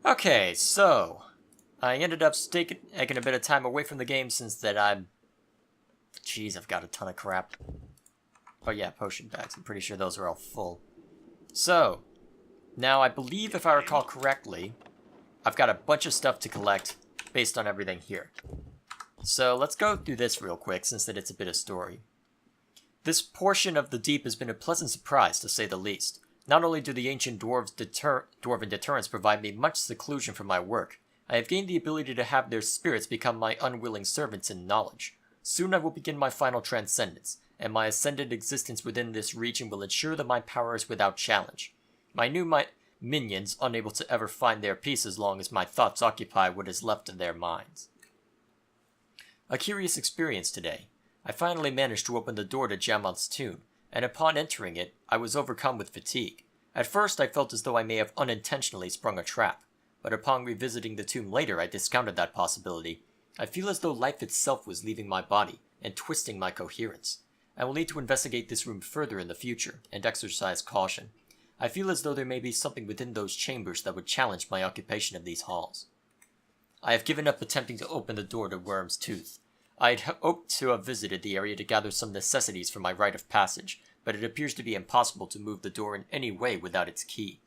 Okay, so I ended up taking a bit of time away from the game since that I'm... Jeez, I've got a ton of crap. Oh yeah, potion bags. I'm pretty sure those are all full. So, now I believe if I recall correctly, I've got a bunch of stuff to collect based on everything here. So let's go through this real quick since that it's a bit of story. This portion of the deep has been a pleasant surprise, to say the least. Not only do the ancient dwarven deterrents provide me much seclusion from my work, I have gained the ability to have their spirits become my unwilling servants in knowledge. Soon I will begin my final transcendence, and my ascended existence within this region will ensure that my power is without challenge. My minions, unable to ever find their peace as long as my thoughts occupy what is left in their minds. A curious experience today. I finally managed to open the door to Jamoth's tomb, and upon entering it, I was overcome with fatigue. At first, I felt as though I may have unintentionally sprung a trap, but upon revisiting the tomb later, I discounted that possibility. I feel as though life itself was leaving my body and twisting my coherence. I will need to investigate this room further in the future, and exercise caution. I feel as though there may be something within those chambers that would challenge my occupation of these halls. I have given up attempting to open the door to Worm's Tooth. I had hoped to have visited the area to gather some necessities for my rite of passage, but it appears to be impossible to move the door in any way without its key.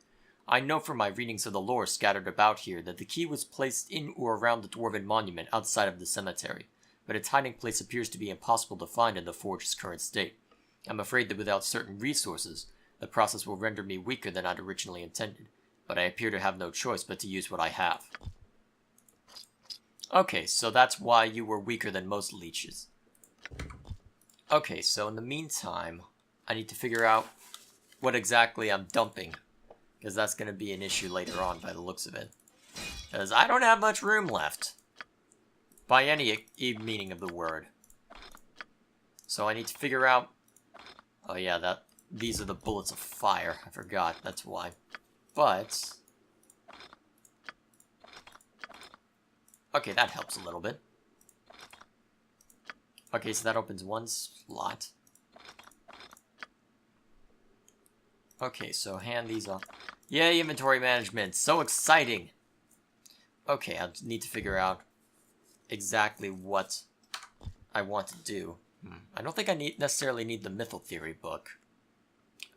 I know from my readings of the lore scattered about here that the key was placed in or around the dwarven monument outside of the cemetery, but its hiding place appears to be impossible to find in the forge's current state. I'm afraid that without certain resources, the process will render me weaker than I'd originally intended, but I appear to have no choice but to use what I have. Okay, so that's why you were weaker than most leeches. Okay, so in the meantime, I need to figure out what exactly I'm dumping, because that's going to be an issue later on by the looks of it. Because I don't have much room left, by any meaning of the word. So I need to figure out... Oh yeah, these are the bullets of fire. I forgot, that's why. But... Okay, that helps a little bit. Okay, so that opens one slot. Okay, so hand these off. Yay, inventory management! So exciting! Okay, I need to figure out exactly what I want to do. I don't think I necessarily need the Mythal Theory book.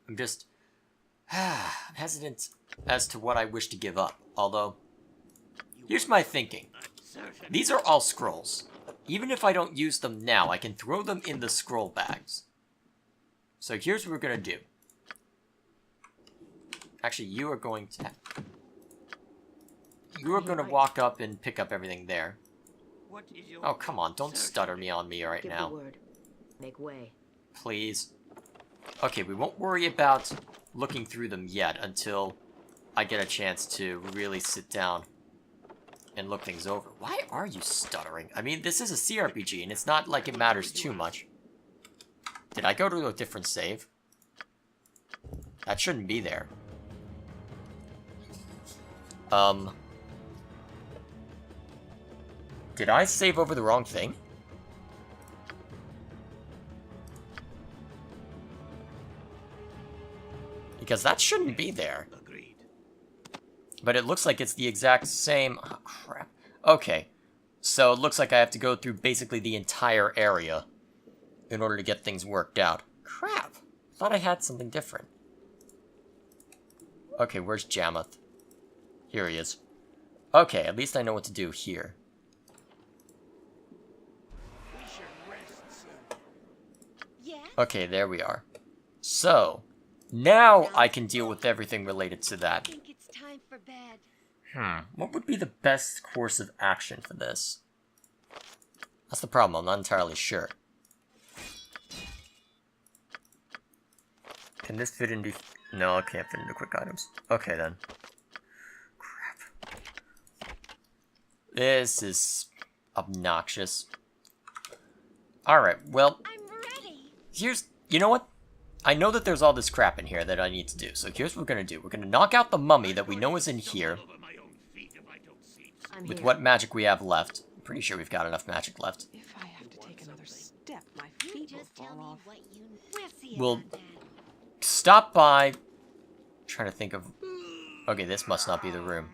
I'm just hesitant as to what I wish to give up. Although, here's my thinking. These are all scrolls. Even if I don't use them now, I can throw them in the scroll bags. So here's what we're going to do. Actually, you are going to... You are going to walk up and pick up everything there. Oh, come on, don't stutter me on me right now. Make way. Please. Okay, we won't worry about looking through them yet until I get a chance to really sit down and look things over. Why are you stuttering? I mean, this is a CRPG, and it's not like it matters too much. Did I go to a different save? That shouldn't be there. Did I save over the wrong thing? Because that shouldn't be there. But it looks like it's the exact same... Oh, crap. Okay. So it looks like I have to go through basically the entire area in order to get things worked out. Crap. I thought I had something different. Okay, where's Jamoth? Here he is. Okay, at least I know what to do here. Okay, there we are. So, now I can deal with everything related to that. For bed. What would be the best course of action for this? That's the problem, I'm not entirely sure. Can this fit into... No, it can't fit into quick items. Okay, then. Crap. This is obnoxious. Alright, well... I'm ready. Here's... You know what? I know that there's all this crap in here that I need to do, so here's what we're gonna do. We're gonna knock out the mummy that we know is in here. With what magic we have left. I'm pretty sure we've got enough magic left. If I have to take another step, my feet will fall off. We'll stop by... I'm trying to think of... Okay, this must not be the room.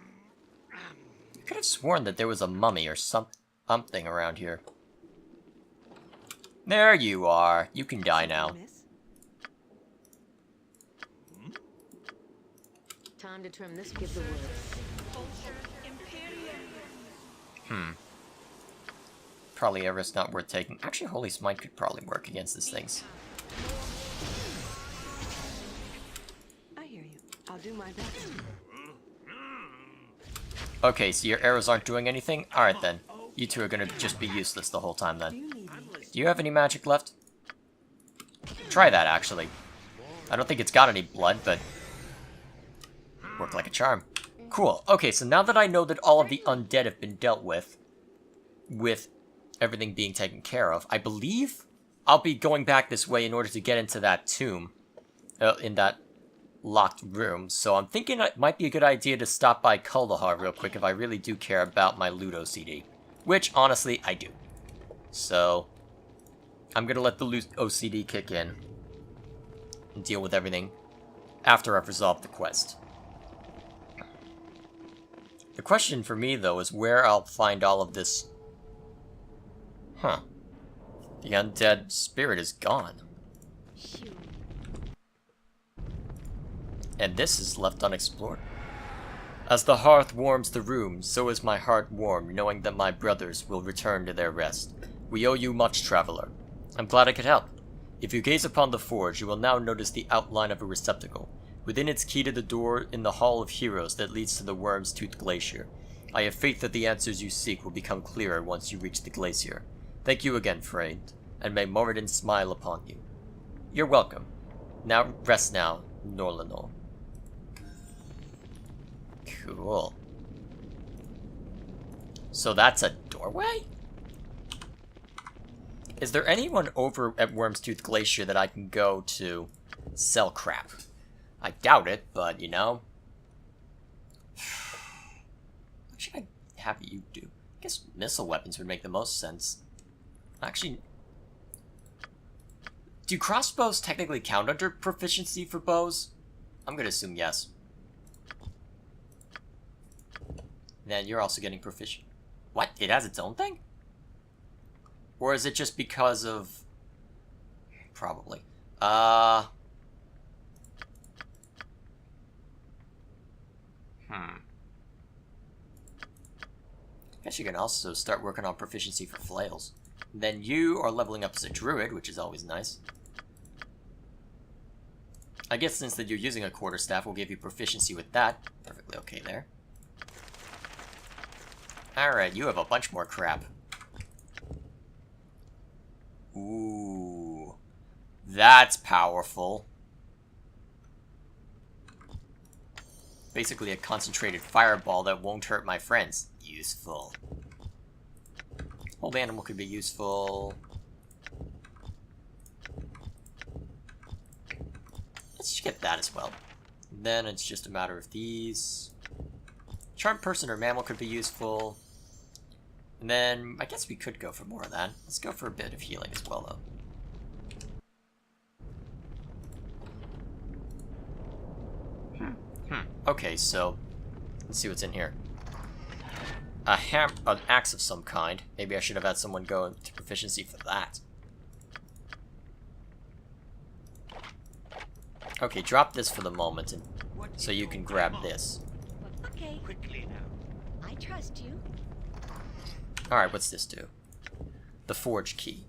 could have sworn that there was a mummy or something around here. There you are. You can die now. Miss? Time to trim this. Give the word. Probably a risk not worth taking. Actually, Holy Smite could probably work against these things. I hear you. I'll do my best. Okay, so your arrows aren't doing anything? Alright then. You two are gonna just be useless the whole time Do then. you need me? Do you have any magic left? Try that, actually. I don't think it's got any blood, but... work like a charm. Cool. Okay, so now that I know that all of the undead have been dealt with everything being taken care of, I believe I'll be going back this way in order to get into that tomb. In that locked room. So I'm thinking it might be a good idea to stop by Kuldahar real quick if I really do care about my loot OCD. Which, honestly, I do. So, I'm gonna let the loot OCD kick in and deal with everything after I've resolved the quest. The question for me, though, is where I'll find all of this... Huh. The undead spirit is gone. Shoot. And this is left unexplored. As the hearth warms the room, so is my heart warm, knowing that my brothers will return to their rest. We owe you much, traveler. I'm glad I could help. If you gaze upon the forge, you will now notice the outline of a receptacle. Within its key to the door in the Hall of Heroes that leads to the Worm's Tooth Glacier. I have faith that the answers you seek will become clearer once you reach the glacier. Thank you again, friend, and may Moradin smile upon you. You're welcome. Now, rest now, Norlanor. Cool. So that's a doorway? Is there anyone over at Worm's Tooth Glacier that I can go to sell crap? I doubt it, but you know. What should I have you do? I guess missile weapons would make the most sense. Actually, do crossbows technically count under proficiency for bows? I'm gonna assume yes. Then you're also getting proficient. What? It has its own thing? Or is it just because of... Probably. Guess you can also start working on proficiency for flails. Then you are leveling up as a druid, which is always nice. I guess since that you're using a quarterstaff, we'll give you proficiency with that. Perfectly okay there. Alright, you have a bunch more crap. Ooh. That's powerful. Basically a concentrated fireball that won't hurt my friends. Useful. Hold animal could be useful. Let's get that as well. And then it's just a matter of these. Charmed person or mammal could be useful. And then I guess we could go for more of that. Let's go for a bit of healing as well, though. Okay, so let's see what's in here. An axe of some kind. Maybe I should have had someone go into proficiency for that. Okay, drop this for the moment, and so you can grab this. Okay. Quickly now. I trust you. Alright, what's this do? The forge key.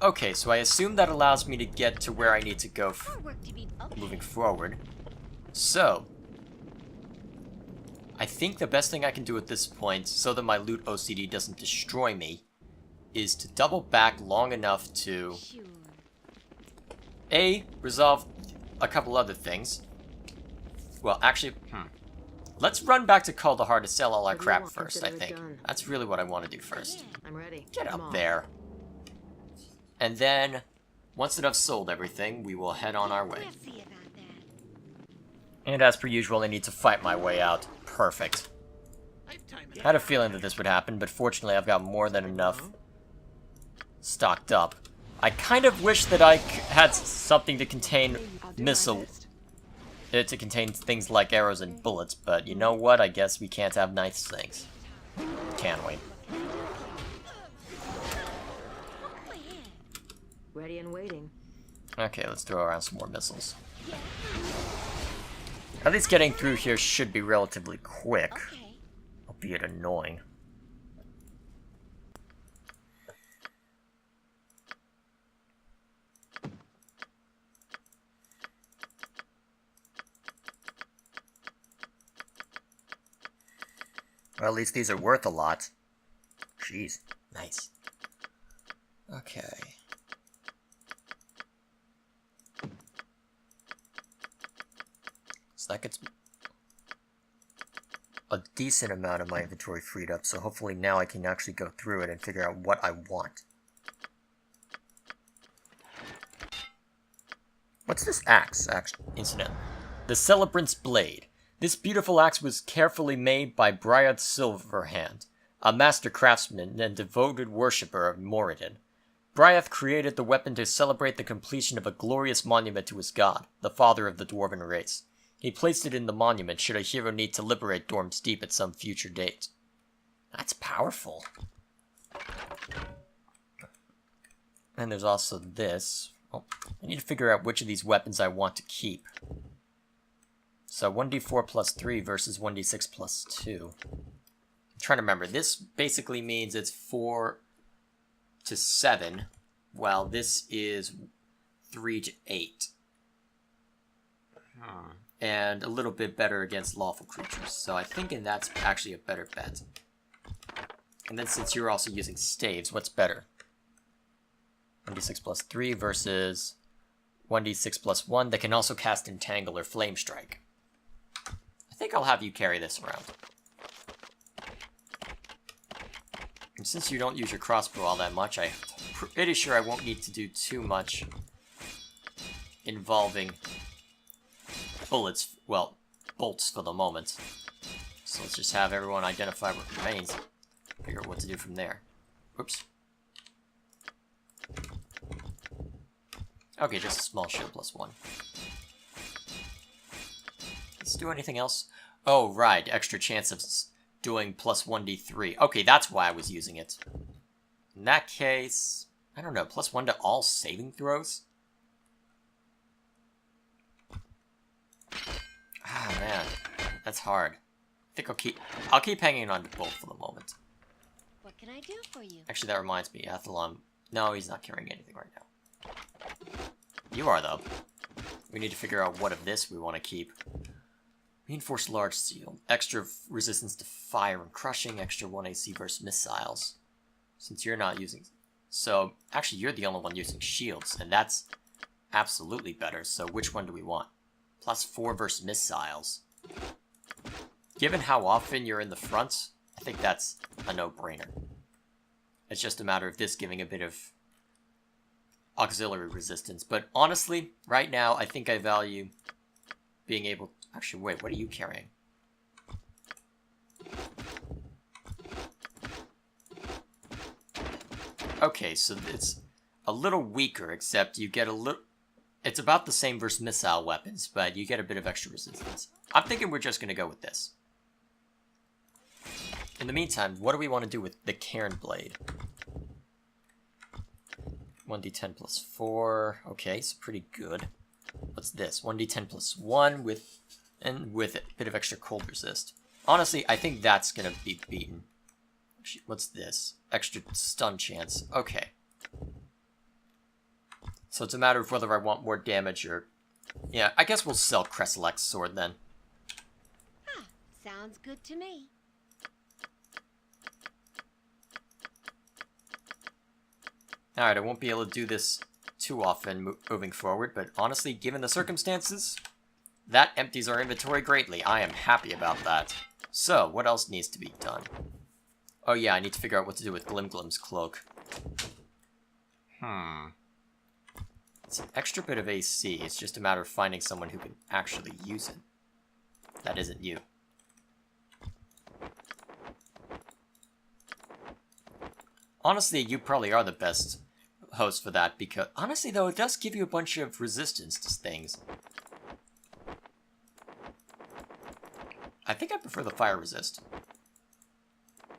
Okay, so I assume that allows me to get to where I need to go More work to be. Okay. moving forward. So, I think the best thing I can do at this point, so that my loot OCD doesn't destroy me, is to double back long enough to Sure. A, resolve a couple other things. Well, actually, let's run back to Kuldahar to sell all our What do you crap want? first, I Consider it think. done. That's really what I want to do first. I'm ready. Get Come up on. there. And then, once that I've sold everything, we will head on our way. We'll see about that. And as per usual, I need to fight my way out. Perfect. I had a feeling that this would happen, but fortunately I've got more than enough stocked up. I kind of wish that I had something to contain I'll do my missile best. to contain things like arrows and bullets, but you know what? I guess we can't have nice things. Can we? Ready and waiting. Okay, let's throw around some more missiles. At least getting through here should be relatively quick, Okay. albeit annoying. Well, at least these are worth a lot. Jeez, nice. Okay. So that gets a decent amount of my inventory freed up, so hopefully now I can actually go through it and figure out what I want. What's this axe incident? The Celebrant's Blade. This beautiful axe was carefully made by Briath Silverhand, a master craftsman and devoted worshipper of Moradin. Briath created the weapon to celebrate the completion of a glorious monument to his god, the father of the dwarven race. He placed it in the monument should a hero need to liberate Dorm's Deep at some future date. That's powerful. And there's also this. Oh, I need to figure out which of these weapons I want to keep. So 1d4 plus 3 versus 1d6 plus 2. I'm trying to remember. This basically means it's 4 to 7, while this is 3 to 8. And a little bit better against lawful creatures. So I think that's actually a better bet. And then since you're also using staves, what's better? 1d6 plus 3 versus 1d6 plus 1 that can also cast Entangle or Flame Strike. I think I'll have you carry this around. And since you don't use your crossbow all that much, I'm pretty sure I won't need to do too much involving bullets, well, bolts for the moment. So let's just have everyone identify what remains. Figure out what to do from there. Oops. Okay, just a small shield plus 1. Let's do anything else. Oh, right, extra chance of doing plus 1d3. Okay, that's why I was using it. In that case, I don't know, plus 1 to all saving throws? Ah, man, that's hard. I think I'll keep hanging on to both for the moment. What can I do for you? Actually, that reminds me, Athlon. No, he's not carrying anything right now. You are, though. We need to figure out what of this we want to keep. Reinforced large seal. Extra resistance to fire and crushing. Extra 1 AC versus missiles. Since you're not using... So, actually, you're the only one using shields, and that's absolutely better. So, which one do we want? Plus 4 versus missiles. Given how often you're in the front, I think that's a no-brainer. It's just a matter of this giving a bit of auxiliary resistance. But honestly, right now, I think I value being able... Actually, wait, what are you carrying? Okay, so it's a little weaker, except you get a little... It's about the same versus missile weapons, but you get a bit of extra resistance. I'm thinking we're just going to go with this. In the meantime, what do we want to do with the Cairn Blade? 1d10 plus 4. Okay, so pretty good. What's this? 1d10 plus 1 with a bit of extra cold resist. Honestly, I think that's going to be beaten. Actually, what's this? Extra stun chance. Okay. So it's a matter of whether I want more damage or... Yeah, I guess we'll sell Cresselec's sword then. Ah, sounds good to me. Alright, I won't be able to do this too often moving forward, but honestly, given the circumstances, that empties our inventory greatly. I am happy about that. So, what else needs to be done? Oh yeah, I need to figure out what to do with Glimglim's cloak. It's an extra bit of AC, it's just a matter of finding someone who can actually use it. That isn't you. Honestly, you probably are the best host for that, because... Honestly, though, it does give you a bunch of resistance to things. I think I prefer the fire resist.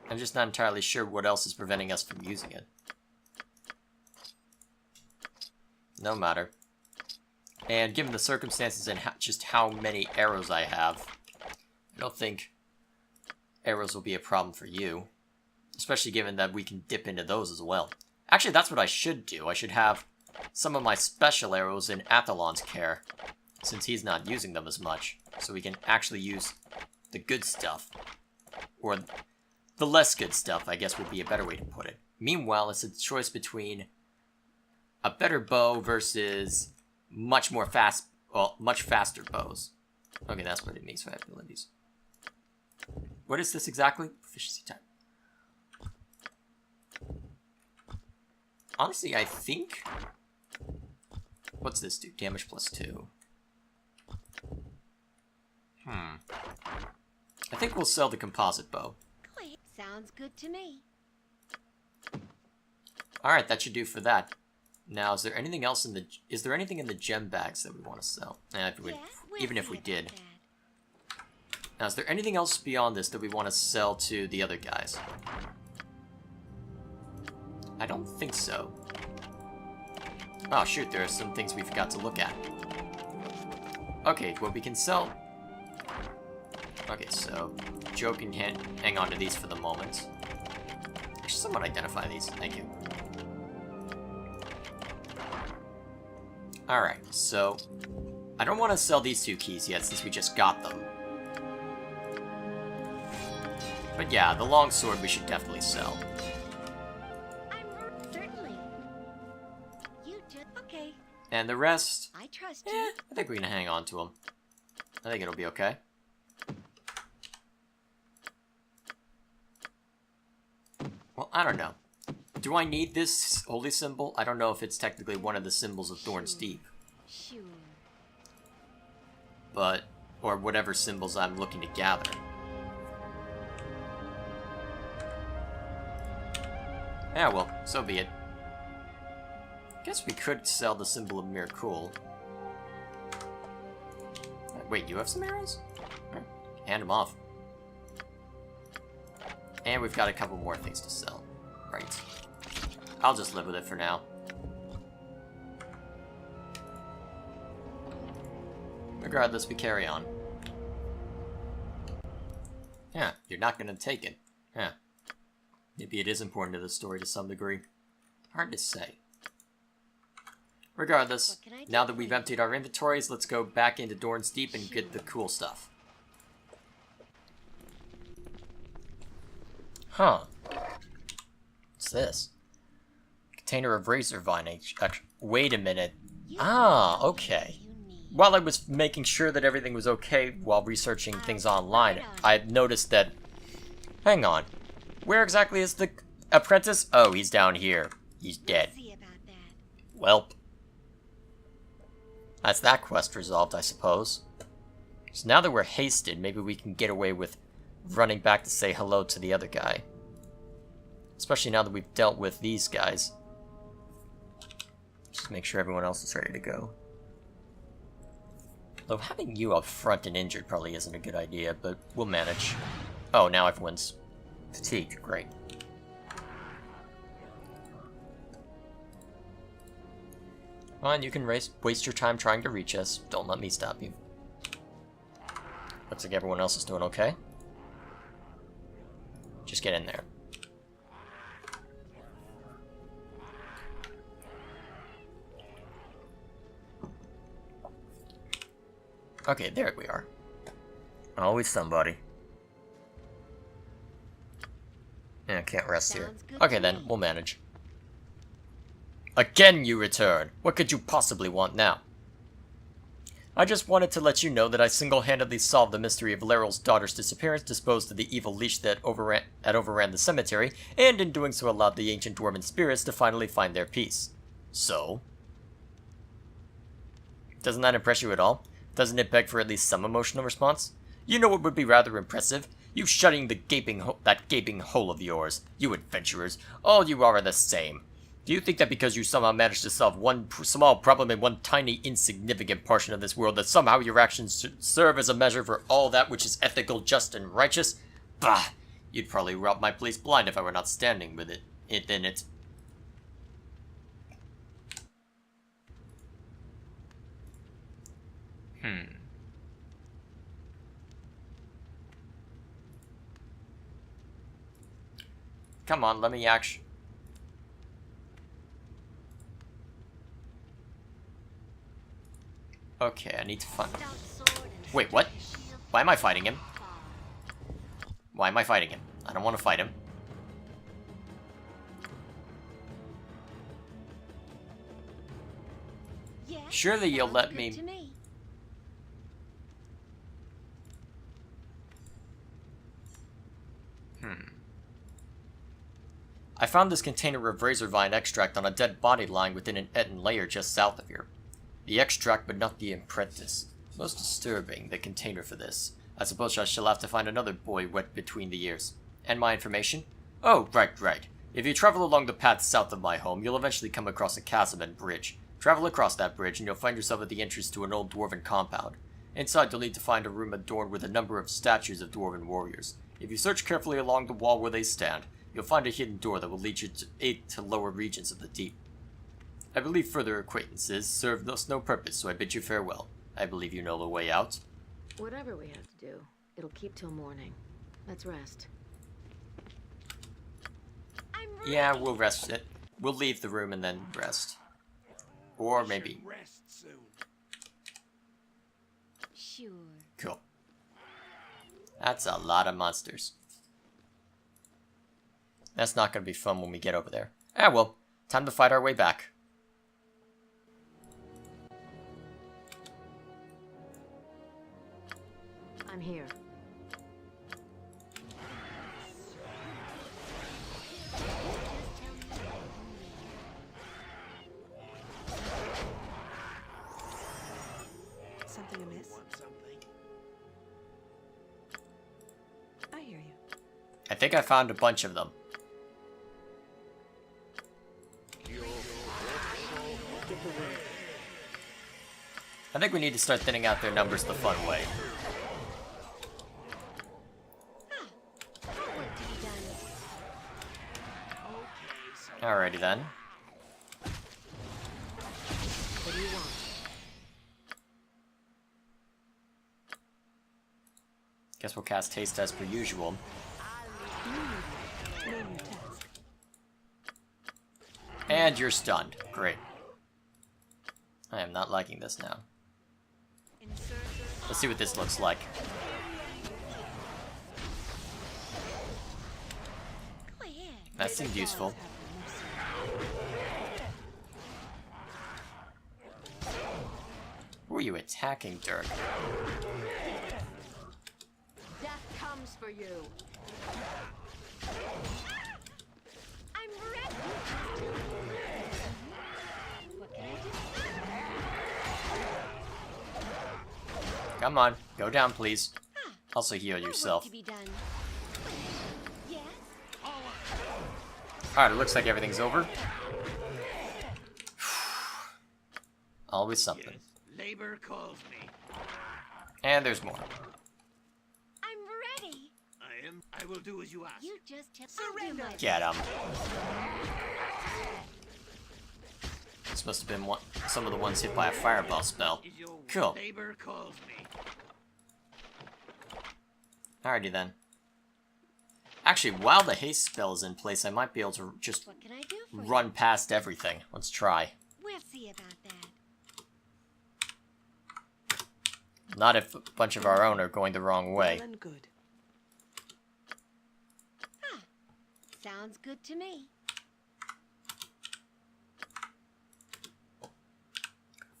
I'm just not entirely sure what else is preventing us from using it. No matter. And given the circumstances and just how many arrows I have, I don't think arrows will be a problem for you. Especially given that we can dip into those as well. Actually, that's what I should do. I should have some of my special arrows in Athalon's care, since he's not using them as much. So we can actually use the good stuff. Or the less good stuff, I guess would be a better way to put it. Meanwhile, it's a choice between a better bow versus much faster bows. Okay, that's what it means for abilities. What is this exactly? Proficiency type. Honestly, I think... What's this do? Damage +2. I think we'll sell the composite bow. Sounds good to me. Alright, that should do for that. Now, is there anything else in the... Is there anything in the gem bags that we want to sell? Even if we did. Now, is there anything else beyond this that we want to sell to the other guys? I don't think so. Oh, shoot, there are some things we forgot to look at. Okay, well, we can sell... Okay, so Joe can hang on to these for the moment. Actually, someone identify these. Thank you. Alright, so I don't want to sell these 2 keys yet since we just got them. But yeah, the longsword we should definitely sell. Certainly. You just okay. And the rest, I trust you. I think we can hang on to them. I think it'll be okay. Well, I don't know. Do I need this holy symbol? I don't know if it's technically one of the symbols of Dorn's Deep. Sure. But, or whatever symbols I'm looking to gather. Yeah, well, so be it. Guess we could sell the symbol of Miracul. Wait, you have some arrows? Right. Hand them off. And we've got a couple more things to sell. Right. I'll just live with it for now. Regardless, we carry on. Yeah, you're not gonna take it. Yeah. Maybe it is important to the story to some degree. Hard to say. Regardless, now that we've emptied our inventories, let's go back into Dorn's Deep and get the cool stuff. Huh. What's this? Container of razor vine. Wait a minute. Ah, okay. While I was making sure that everything was okay while researching things online, I noticed that... Hang on. Where exactly is the apprentice? Oh, he's down here. He's dead. Welp. That's that quest resolved, I suppose. So now that we're hasted, maybe we can get away with running back to say hello to the other guy. Especially now that we've dealt with these guys. Just make sure everyone else is ready to go. Though having you up front and injured probably isn't a good idea, but we'll manage. Oh, now everyone's fatigued. Great. Fine, you can waste your time trying to reach us. Don't let me stop you. Looks like everyone else is doing okay. Just get in there. Okay, there we are. Always somebody. Yeah, can't rest here. Okay then, we'll manage. Again you return! What could you possibly want now? I just wanted to let you know that I single-handedly solved the mystery of Leryl's daughter's disappearance, disposed of the evil leash that overran the cemetery, and in doing so allowed the ancient dwarven spirits to finally find their peace. So? Doesn't that impress you at all? Doesn't it beg for at least some emotional response? You know what would be rather impressive? You shutting that gaping hole of yours. You adventurers, all you are the same. Do you think that because you somehow managed to solve one small problem in one tiny, insignificant portion of this world, that somehow your actions should serve as a measure for all that which is ethical, just, and righteous? Bah! You'd probably rob my place blind if I were not standing with it in it. Come on, let me act. Okay, I need to find. Wait, what? Why am I fighting him? Why am I fighting him? I don't want to fight him. Yes, Surely you'll sounds let good me. to me. I found this container of razor vine extract on a dead body lying within an Etten layer just south of here. The extract, but not the apprentice. Most disturbing, the container for this. I suppose I shall have to find another boy wet between the ears. And my information? Oh, right. If you travel along the path south of my home, you'll eventually come across a chasm and bridge. Travel across that bridge, and you'll find yourself at the entrance to an old dwarven compound. Inside, you'll need to find a room adorned with a number of statues of dwarven warriors. If you search carefully along the wall where they stand, you'll find a hidden door that will lead you to lower regions of the deep. I believe further acquaintances serve us no purpose, so I bid you farewell. I believe you know the way out. Whatever we have to do, it'll keep till morning. Let's rest. I'm Yeah, ready. we'll rest it. We'll leave the room and then rest. Or maybe. Rest soon. Sure. Cool. That's a lot of monsters. That's not going to be fun when we get over there. Ah, well. Time to fight our way back. I'm here. Something amiss? Want something? I hear you. I think I found a bunch of them. I think we need to start thinning out their numbers the fun way. Work to be done. Alrighty then. What do you want? Guess we'll cast haste as per usual. Name your task. And you're stunned. Great. I am not liking this now. Let's see what this looks like. Go ahead. That seemed useful. Who are you attacking, Dirk? Death comes for you. I'm ready. What can I do? Come on, go down, please. Also heal More yourself. work to be done. Yes. Alright, it looks like everything's over. Always something. Yes. Labor calls me. And there's more. I'm ready. I will do as you ask. You just have surrender. Get him. This must have been some of the ones hit by a fireball spell. Is your Cool. labor calls me. Alrighty then. Actually, while the haste spell is in place, I might be able to just What can I do for run past everything. Let's try. you? We'll see about that. Not if a bunch of our own are going the wrong way. Well and good. Sounds good to me.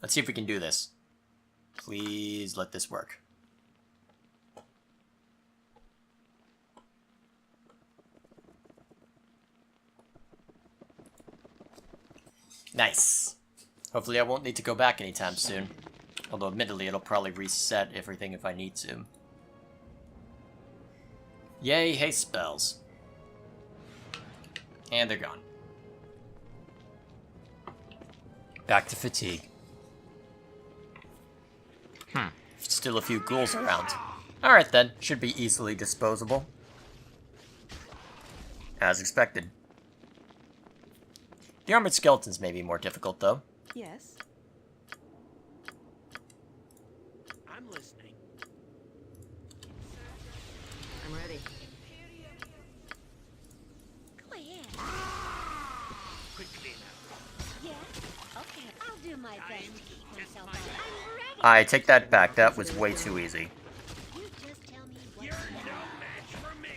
Let's see if we can do this. Please let this work. Nice. Hopefully I won't need to go back anytime soon. Although admittedly it'll probably reset everything if I need to. Yay, haste spells. And they're gone. Back to fatigue. Still a few ghouls around. Alright then, should be easily disposable. As expected. The armored skeletons may be more difficult, though. Yes. I'm listening. I'm ready. Go ahead. Quickly now. Yeah. Okay. I'll do my best to keep myself out. I'm ready. I take that back, that was way too easy. You just tell me what. You're no match for me.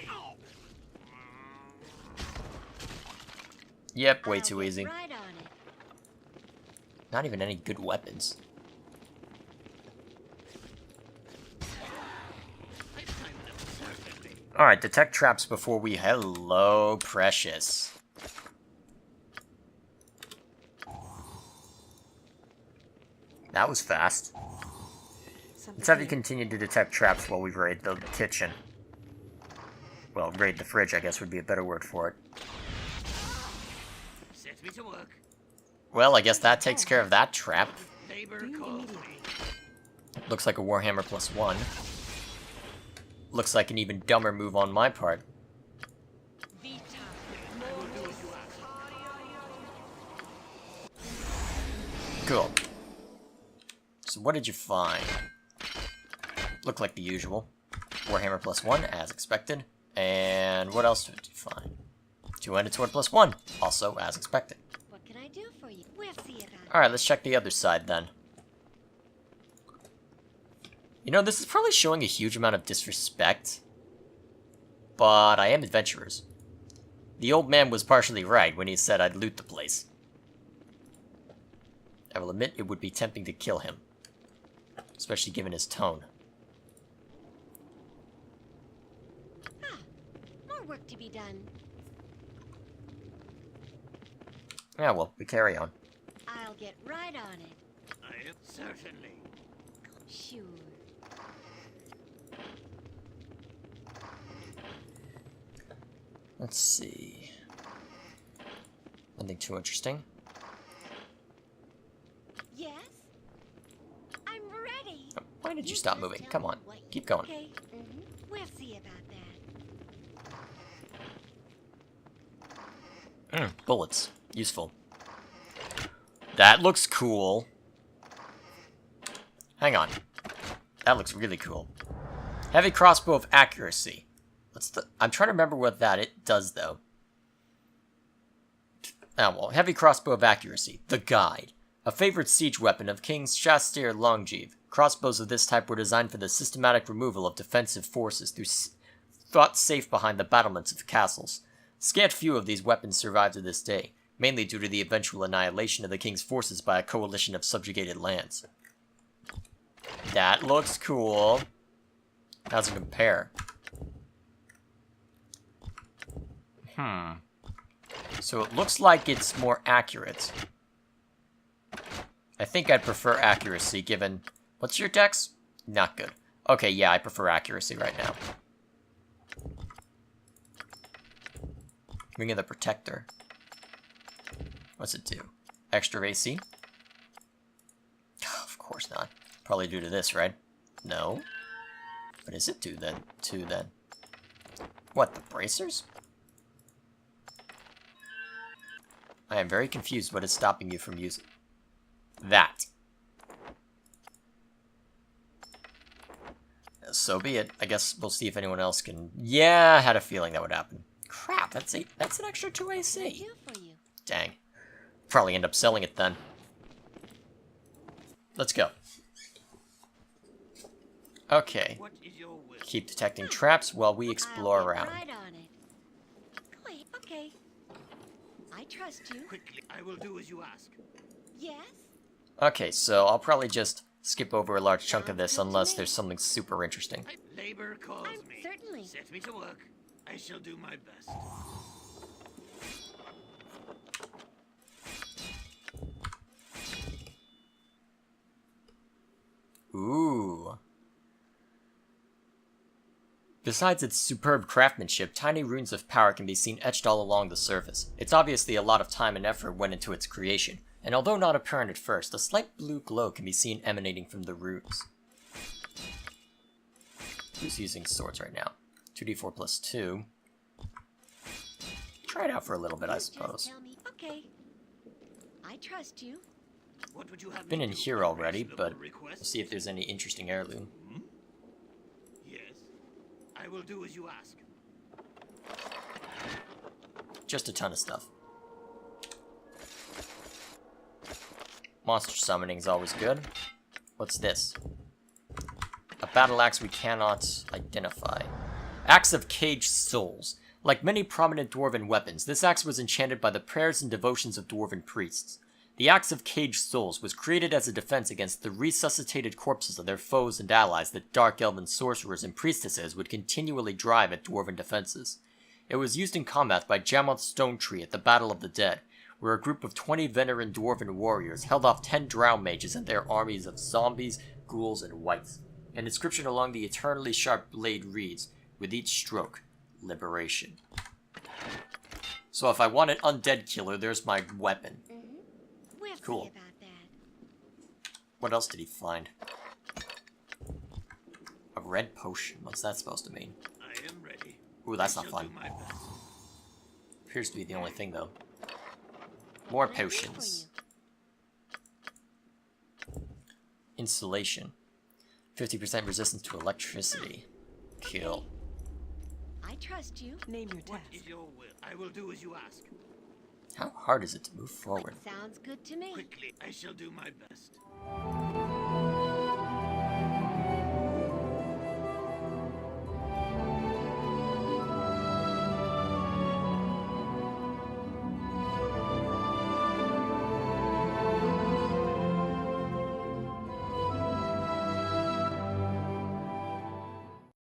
Yep, way I'll too get easy. Right on it. Not even any good weapons. Alright, detect traps before we... Hello, precious. That was fast. Let's have you continue to detect traps while we raid the kitchen. Well, raid the fridge, I guess would be a better word for it. Set me to work. Well, I guess that takes care of that trap. Labor calls me. Looks like a Warhammer +1. Looks like an even dumber move on my part. Cool. So what did you find? Looked like the usual. Warhammer +1, as expected. And what else did you find? Two-handed sword +1, also as expected. What can I do for you? We'll see about it. Alright, let's check the other side then. You know, this is probably showing a huge amount of disrespect. But I am adventurers. The old man was partially right when he said I'd loot the place. I will admit it would be tempting to kill him. Especially given his tone. More work to be done. Yeah, well, we carry on. I'll get right on it. I am certainly. Sure. Let's see. Nothing too interesting. Yes? I'm ready. Why did you just stop moving? tell Come me on. what Keep you- going. Okay. We'll see about that. Bullets. Useful. That looks cool. Hang on. That looks really cool. Heavy crossbow of accuracy. What's the... I'm trying to remember what that it does, though. Oh, well. Heavy crossbow of accuracy. The Guide. A favorite siege weapon of King Shastir Longjeev. Crossbows of this type were designed for the systematic removal of defensive forces thought safe behind the battlements of castles. Scant few of these weapons survive to this day, mainly due to the eventual annihilation of the king's forces by a coalition of subjugated lands. That looks cool. How's it compare? So it looks like it's more accurate. I think I'd prefer accuracy given... What's your dex? Not good. Okay, yeah, I prefer accuracy right now. Ring of the Protector. What's it do? Extra AC? Of course not. Probably due to this, right? No. What does it do then? What, the bracers? I am very confused what is stopping you from using that. So be it. I guess we'll see if anyone else can... Yeah, I had a feeling that would happen. Crap, that's an extra 2 AC. Do for you. Dang. Probably end up selling it then. Let's go. Okay. What is your will? Keep detecting traps while we explore I'll get around. right on it. Wait, okay. I trust you. Quickly, I will do as you ask. Yes? Okay, so I'll probably just skip over a large chunk of this unless there's something super interesting. Labor calls I'm me. certainly. Set me to work. I shall do my best. Ooh. Besides its superb craftsmanship, tiny runes of power can be seen etched all along the surface. It's obviously a lot of time and effort went into its creation, and although not apparent at first, a slight blue glow can be seen emanating from the runes. Who's using swords right now? 2d4 plus 2. Try it out for a little bit, I Just suppose. tell me. Okay. I trust you. What would you have Been me in do? here A already, but reasonable request? we'll see if there's any interesting heirloom. Yes. I will do as you ask. Just a ton of stuff. Monster summoning is always good. What's this? A battle axe we cannot identify. Axe of Caged Souls. Like many prominent dwarven weapons, this axe was enchanted by the prayers and devotions of dwarven priests. The Axe of Caged Souls was created as a defense against the resuscitated corpses of their foes and allies that dark elven sorcerers and priestesses would continually drive at dwarven defenses. It was used in combat by Jamoth Stonetree at the Battle of the Dead, where a group of 20 veteran dwarven warriors held off 10 drow mages and their armies of zombies, ghouls, and wights. An inscription along the eternally sharp blade reads, "With each stroke, liberation." So if I want an undead killer, there's my weapon. We'll Cool. see about that. What else did he find? A red potion. What's that supposed to mean? I am ready. Ooh, that's I not shall fun. do my best. Appears to be the only thing, though. More I'm ready for potions. Insulation. 50% resistance to electricity. Kill. I trust you. Name your What task. is your will? I will do as you ask. How hard is it to move forward? Sounds good to me. Quickly, I shall do my best.